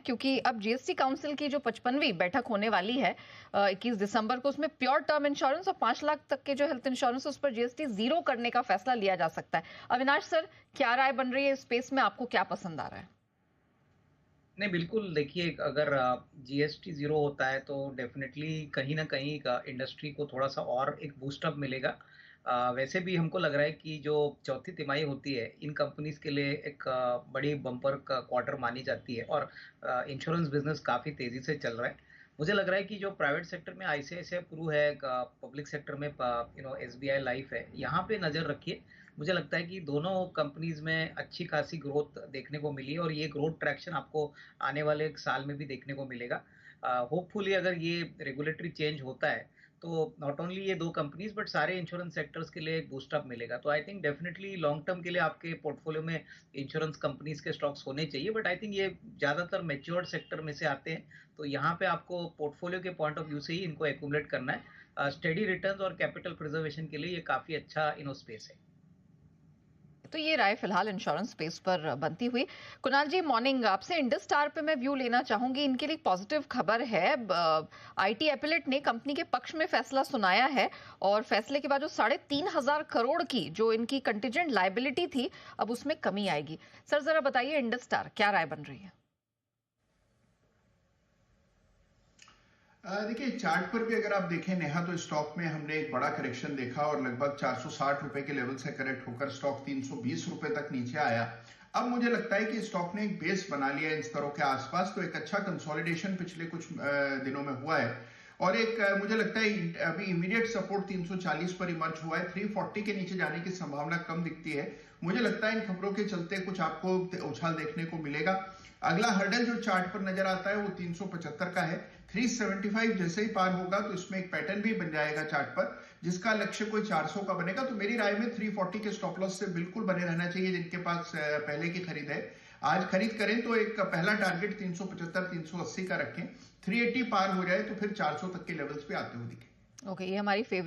क्योंकि अब GST council की जो 55वीं बैठक होने वाली है 21 दिसंबर को, उसमें प्योर टर्म इंश्योरेंस और 5 लाख तक के जो हेल्थ इंश्योरेंस उस पर जीएसटी जीरो करने का फैसला लिया जा सकता है। अविनाश सर, क्या राय बन रही है इस स्पेस में, आपको क्या पसंद आ रहा है? नहीं, बिल्कुल देखिए, अगर जीएसटी जीरो होता है तो डेफिनेटली कहीं ना कहीं इंडस्ट्री को थोड़ा सा और एक बूस्टअप मिलेगा। वैसे भी हमको लग रहा है कि जो चौथी तिमाही होती है इन कंपनीज के लिए एक बड़ी बम्पर का क्वार्टर मानी जाती है, और इंश्योरेंस बिजनेस काफी तेजी से चल रहा है। मुझे लग रहा है कि जो प्राइवेट सेक्टर में आईसीआईसीआई प्रू है, पब्लिक सेक्टर में एसबीआई लाइफ है, यहाँ पे नजर रखिए। मुझे लगता है कि दोनों कंपनीज में अच्छी खासी ग्रोथ देखने को मिली है, और ये ग्रोथ ट्रैक्शन आपको आने वाले एक साल में भी देखने को मिलेगा। होपफुली अगर ये रेगुलेटरी चेंज होता है तो नॉट ओनली ये दो कंपनीज बट सारे इंश्योरेंस सेक्टर्स के लिए एक बूस्टअप मिलेगा। तो I think definitely long term के लिए आपके पोर्टफोलियो में इंश्योरेंस कंपनीज के स्टॉक्स होने चाहिए, बट आई थिंक ये ज्यादातर मैच्योर्ड सेक्टर में से आते हैं, तो यहाँ पे आपको पोर्टफोलियो के पॉइंट ऑफ व्यू से ही इनको एक्यूमुलेट करना है। स्टेडी रिटर्न्स और कैपिटल प्रिजर्वेशन के लिए ये काफी अच्छा स्पेस है। तो ये राय फिलहाल इंश्योरेंस स्पेस पर बनती हुई। कुणाल जी, मॉर्निंग। आपसे इंडस स्टार पे मैं व्यू लेना चाहूंगी। इनके लिए पॉजिटिव खबर है, आईटी एपिलेट ने कंपनी के पक्ष में फैसला सुनाया है, और फैसले के बाद जो 3,500 करोड़ की जो इनकी कंटिजेंट लायबिलिटी थी, अब उसमें कमी आएगी। सर जरा बताइए, इंडस स्टार क्या राय बन रही है? देखिए, चार्ट पर भी अगर आप देखें नेहा, तो स्टॉक में हमने एक बड़ा करेक्शन देखा और लगभग 460 रुपए के लेवल से करेक्ट होकर स्टॉक 320 रुपए तक नीचे आया। अब मुझे लगता है कि स्टॉक ने एक बेस बना लिया इन स्तरों के आसपास, तो एक अच्छा कंसोलिडेशन पिछले कुछ दिनों में हुआ है, और एक मुझे लगता है अभी इमीडिएट सपोर्ट 340 पर इमर्ज हुआ है। 340 के नीचे जाने की संभावना कम दिखती है। मुझे लगता है इन खबरों के चलते कुछ आपको उछाल देखने को मिलेगा। अगला हर्डल जो चार्ट पर नजर आता है वो 375 का है। 375 जैसे ही पार होगा तो इसमें एक पैटर्न भी बन जाएगा चार्ट पर, जिसका लक्ष्य कोई 400 का बनेगा। तो मेरी राय में 340 के स्टॉप लॉस से बिल्कुल बने रहना चाहिए जिनके पास पहले की खरीद है। आज खरीद करें तो एक पहला टारगेट 375 380 का रखें। 380 पार हो जाए तो फिर 400 तक के लेवल्स पे आते हुए दिखे। ओके, ये हमारी फेवरेट